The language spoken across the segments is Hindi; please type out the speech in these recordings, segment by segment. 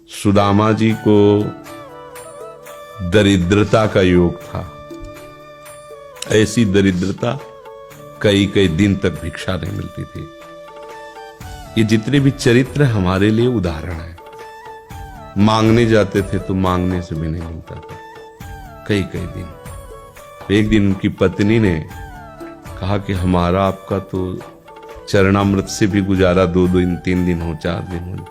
सुदामा जी को दरिद्रता का योग था। ऐसी दरिद्रता कई कई दिन तक भिक्षा नहीं मिलती थी। ये जितने भी चरित्र हमारे लिए उदाहरण है। मांगने जाते थे तो मांगने से भी नहीं मिलता था कई कई दिन। एक दिन उनकी पत्नी ने कहा कि हमारा आपका तो चरणामृत से भी गुजारा 2 दिन 3 दिन हो 4 दिन हो,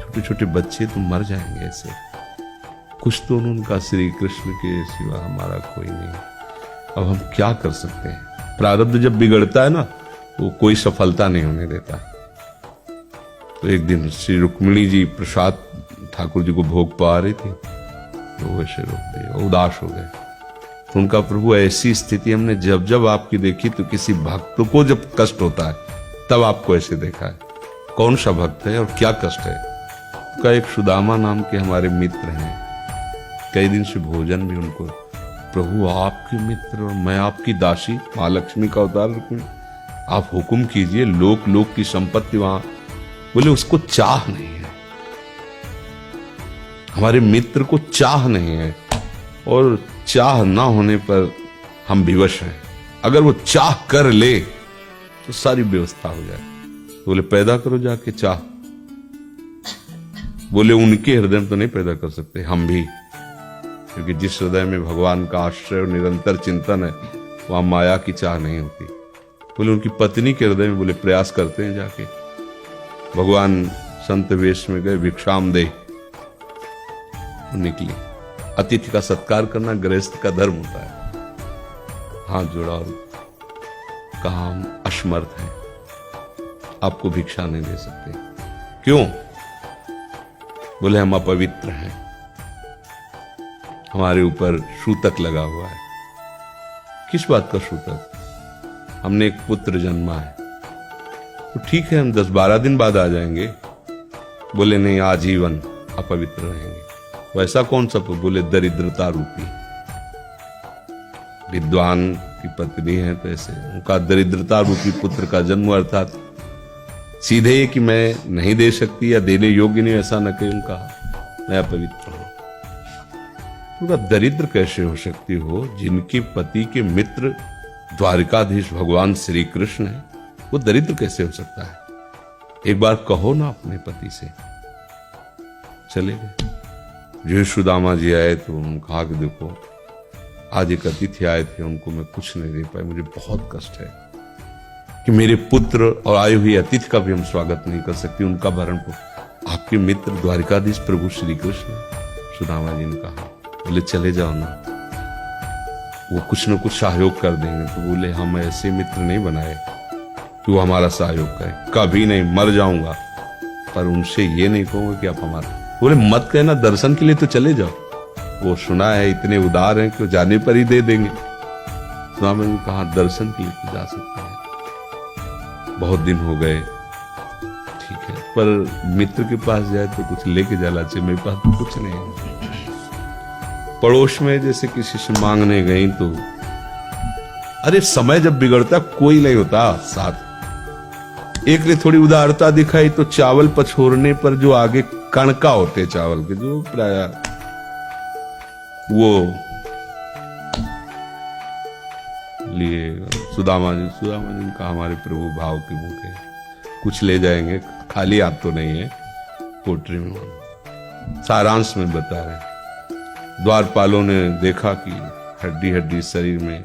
छोटे छोटे बच्चे तो मर जाएंगे ऐसे। कुछ तो उनका श्री कृष्ण के सिवा हमारा कोई नहीं, अब हम क्या कर सकते हैं। प्रारब्ध जब बिगड़ता है ना वो कोई सफलता नहीं होने देता। तो एक दिन श्री रुक्मिणी जी प्रसाद ठाकुर जी को भोग पा रही थी तो वैसे रोक दिए, उदास हो गए। तो उनका प्रभु ऐसी स्थिति हमने जब जब आपकी देखी तो किसी भक्त को जब कष्ट होता है तब आपको ऐसे देखा है। कौन सा भक्त है और क्या कष्ट है? का एक सुदामा नाम के हमारे मित्र हैं, कई दिन से भोजन भी उनको, प्रभु आपके मित्र और मैं आपकी दासी, महालक्ष्मी का अवतार रखूं, आप हुक्म कीजिए। लोक लोक की संपत्ति वहां, बोले उसको चाह नहीं है, हमारे मित्र को चाह नहीं है, और चाह ना होने पर हम विवश हैं। अगर वो चाह कर ले तो सारी व्यवस्था हो जाए। बोले पैदा करो जाके चाह। बोले उनके हृदय में तो नहीं पैदा कर सकते, हम भी, क्योंकि जिस हृदय में भगवान का आश्रय और निरंतर चिंतन है वहां माया की चाह नहीं होती। बोले उनकी पत्नी के हृदय में, बोले प्रयास करते हैं जाके। भगवान संत वेश में गए, भिक्षाम दे निकली। अतिथि का सत्कार करना गृहस्थ का धर्म होता है। हाथ जोड़ा और कहा हम असमर्थ हैं, आपको भिक्षा नहीं दे सकते। क्यों? बोले हम अपवित्र हैं, हमारे ऊपर सूतक लगा हुआ है। किस बात का सूतक? हमने एक पुत्र जन्मा है। तो ठीक है हम 10-12 दिन बाद आ जाएंगे। बोले नहीं, आजीवन अपवित्र रहेंगे। वैसा कौन सा? बोले दरिद्रता रूपी। विद्वान की पत्नी है तो ऐसे उनका दरिद्रता रूपी पुत्र का जन्म, अर्थात सीधे कि मैं नहीं दे सकती या देने योग्य नहीं, ऐसा न कहीं उनका, मैं अपवित्र हूं। उनका दरिद्र कैसे हो सकती हो? जिनके पति के मित्र द्वारिकाधीश भगवान श्री कृष्ण है, वो दरिद्र कैसे हो सकता है? एक बार कहो ना अपने पति से। चले गए। जो सुदामा जी आए तो उन्होंने कहा कि देखो आज एक अतिथि आए थे, उनको मैं कुछ नहीं दे पाई, मुझे बहुत कष्ट है कि मेरे पुत्र और आए हुए अतिथि का भी हम स्वागत नहीं कर सकते, उनका भरण पोषण। आपके मित्र द्वारिकाधीश प्रभु श्री कृष्ण, सुदामा जी ने कहा। बोले चले जाओ ना, वो कुछ न कुछ सहयोग कर देंगे। तो बोले हम ऐसे मित्र नहीं बनाए कि वो हमारा सहयोग करे, कभी नहीं, मर जाऊंगा, पर उनसे ये नहीं कहूंगा कि आप हमारा। बोले मत कहना, दर्शन के लिए तो चले जाओ, वो सुना है इतने उदार हैं कि वो जाने पर ही दे देंगे। स्वामी ने कहा दर्शन के लिए तो जा सकते हैं, बहुत दिन हो गए, ठीक है, पर मित्र के पास जाए तो कुछ लेके जाना चाहिए, मेरे पास तो कुछ नहीं है। पड़ोस में जैसे किसी से मांगने गई तो, अरे समय जब बिगड़ता कोई नहीं होता साथ। एक ने थोड़ी उदारता दिखाई तो चावल पछोरने पर जो आगे कणका होते चावल के, जो प्राय वो लिए सुदामा जी ने कहा हमारे प्रभु भाव के भूखे, कुछ ले जाएंगे, खाली हाथ तो नहीं है। पोट्री में सारांश में बता रहे, द्वारपालों ने देखा कि हड्डी हड्डी शरीर में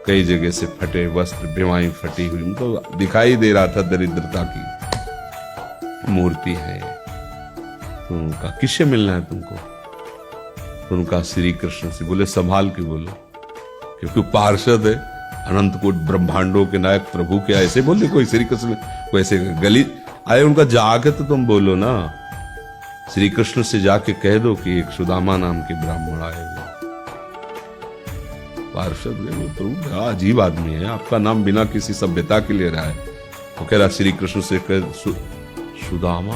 कई जगह से फटे वस्त्र, बेवाई फटी हुई, उनको दिखाई दे रहा था दरिद्रता की मूर्ति है। तो उनका किससे मिलना है तुमको? तो उनका श्री कृष्ण से। बोले संभाल के बोलो, क्योंकि पार्षद है, अनंत कोट ब्रह्मांडों के नायक प्रभु के ऐसे बोले कोई श्री कृष्ण वैसे गली आए। उनका जाके तो तुम बोलो ना, श्री कृष्ण से जाके कह दो कि एक सुदामा नाम के ब्राह्मण आए हुए। पार्षद प्रभु बड़ा अजीब आदमी है, आपका नाम बिना किसी सभ्यता के ले रहा है। तो कह रहा श्री कृष्ण से कह सुदामा,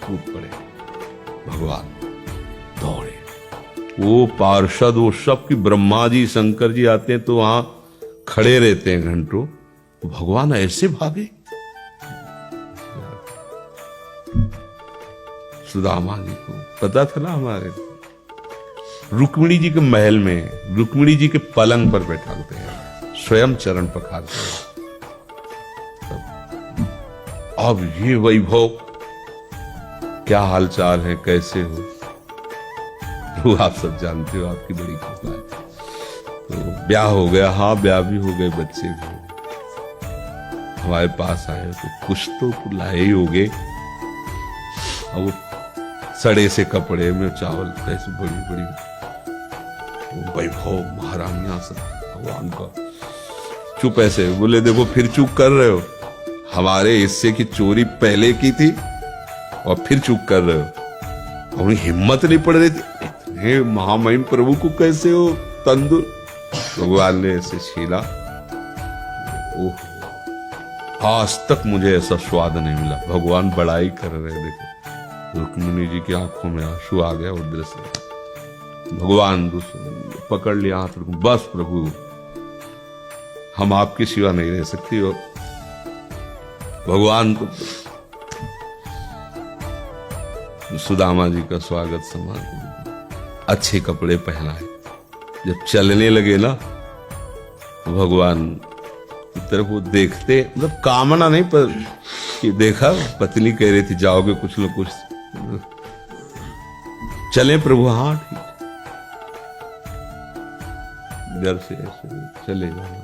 कूद पड़े। भगवान दौड़े, वो पार्षद वो सब की ब्रह्मा जी शंकर जी आते हैं तो वहां खड़े रहते हैं घंटों। तो भगवान ऐसे भागे, सुदामा जी को पता था ना हमारे रुक्मिणी जी के महल में रुक्मिणी जी के पलंग पर बैठाते हैं, स्वयं चरण पखारते हैं। अब ये वैभव, क्या हालचाल है, कैसे हो? तो आप सब जानते हो, आपकी बड़ी कृपा है। तो ब्याह हो गया, हाँ ब्याह भी हो गए, बच्चे भी हो गए। हमारे पास आए तो कुछ तो लाए ही हो गए। और वो सड़े से कपड़े में चावल, ऐसे बड़ी बड़ी वैभव, महारानियां सब भगवान का। चुप ऐसे बोले, देखो फिर चूक कर रहे हो, हमारे हिस्से की चोरी पहले की थी और फिर चूक कर रहे हो। उन्हें हिम्मत नहीं पड़ रही थी, इतने महामहिम प्रभु को कैसे हो तंदुर। भगवान ने ऐसे छीला, ओह आज तक मुझे ऐसा स्वाद नहीं मिला। भगवान बड़ाई कर रहे, देखो रुक्मिणी जी की आंखों में आंसू आ गया उधर से। भगवान पकड़ लिया हाथ, बस प्रभु हम आपके सिवा नहीं रह सकती। और भगवान को सुदामा जी का स्वागत सम्मान, अच्छे कपड़े पहनाए। जब चलने लगे ना भगवान की तरफ वो देखते, मतलब कामना नहीं पर कि देखा पत्नी कह रही थी जाओगे कुछ लोग कुछ चले प्रभु, हाँ ठीक, घर से ऐसे चले जाना,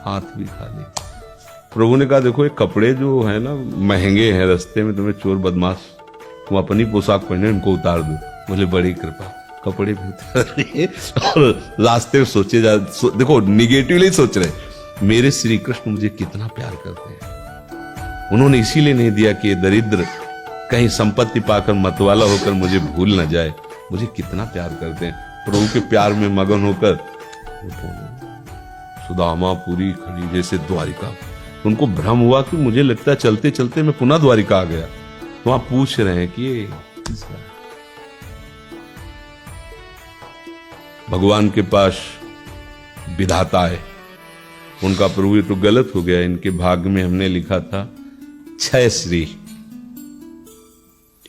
हाथ भी खाली। प्रभु ने कहा देखो ये कपड़े जो है ना महंगे हैं, रास्ते में तुम्हें चोर बदमाश तुम अपनी पोशाक पहने इनको उतार दो। बोले बड़ी कृपा, कपड़े भी उतार दिए और रास्ते में सोचे देखो निगेटिवली सोच रहे, मेरे श्री कृष्ण मुझे कितना प्यार करते हैं। उन्होंने इसीलिए नहीं दिया कि ये दरिद्र कहीं संपत्ति पाकर मतवाला होकर मुझे भूल न जाए, मुझे कितना प्यार करते हैं। प्रभु के प्यार में मगन होकर सुदामा पूरी खड़ी जैसे द्वारिका। उनको भ्रम हुआ कि मुझे लगता है चलते चलते मैं पुनः द्वारिका आ गया। वहां पूछ रहे हैं कि ये भगवान के पास विधाता है उनका। प्रभु ये तो गलत हो गया, इनके भाग्य में हमने लिखा था 6 श्री,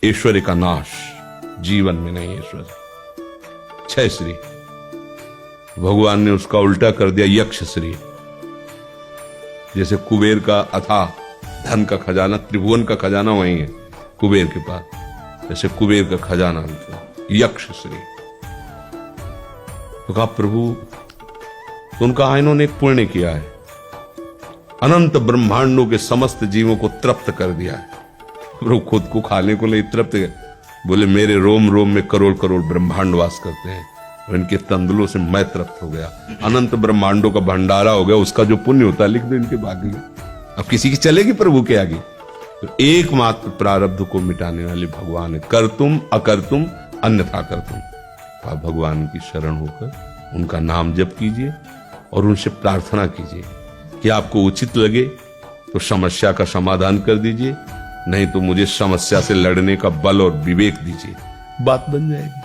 ऐश्वर्य का नाश, जीवन में नहीं ऐश्वर्य, 6 श्री। भगवान ने उसका उल्टा कर दिया यक्ष श्री। जैसे कुबेर का अथाह धन का खजाना, त्रिभुवन का खजाना वही है कुबेर के पास, जैसे कुबेर का खजाना यक्ष श्री। तो कहा प्रभु, तो उनका इन्होंने एक पुण्य किया है, अनंत ब्रह्मांडों के समस्त जीवों को तृप्त कर दिया है। प्रभु खुद को खाने को नहीं तृप्त, बोले मेरे रोम रोम में करोड़ करोड़ ब्रह्मांड वास करते हैं और इनके तंदुलों से मैं तृप्त हो गया। अनंत ब्रह्मांडों का भंडारा हो गया, उसका जो पुण्य होता है लिख दो इनके भाग्य में। अब किसी की चलेगी प्रभु के आगे? तो एकमात्र प्रारब्ध को मिटाने वाले भगवान है। कर तुम अकर तुम अन्यथा कर तुम। आप भगवान की शरण होकर उनका नाम जप कीजिए और उनसे प्रार्थना कीजिए कि आपको उचित लगे तो समस्या का समाधान कर दीजिए, नहीं तो मुझे समस्या से लड़ने का बल और विवेक दीजिए, बात बन जाएगी।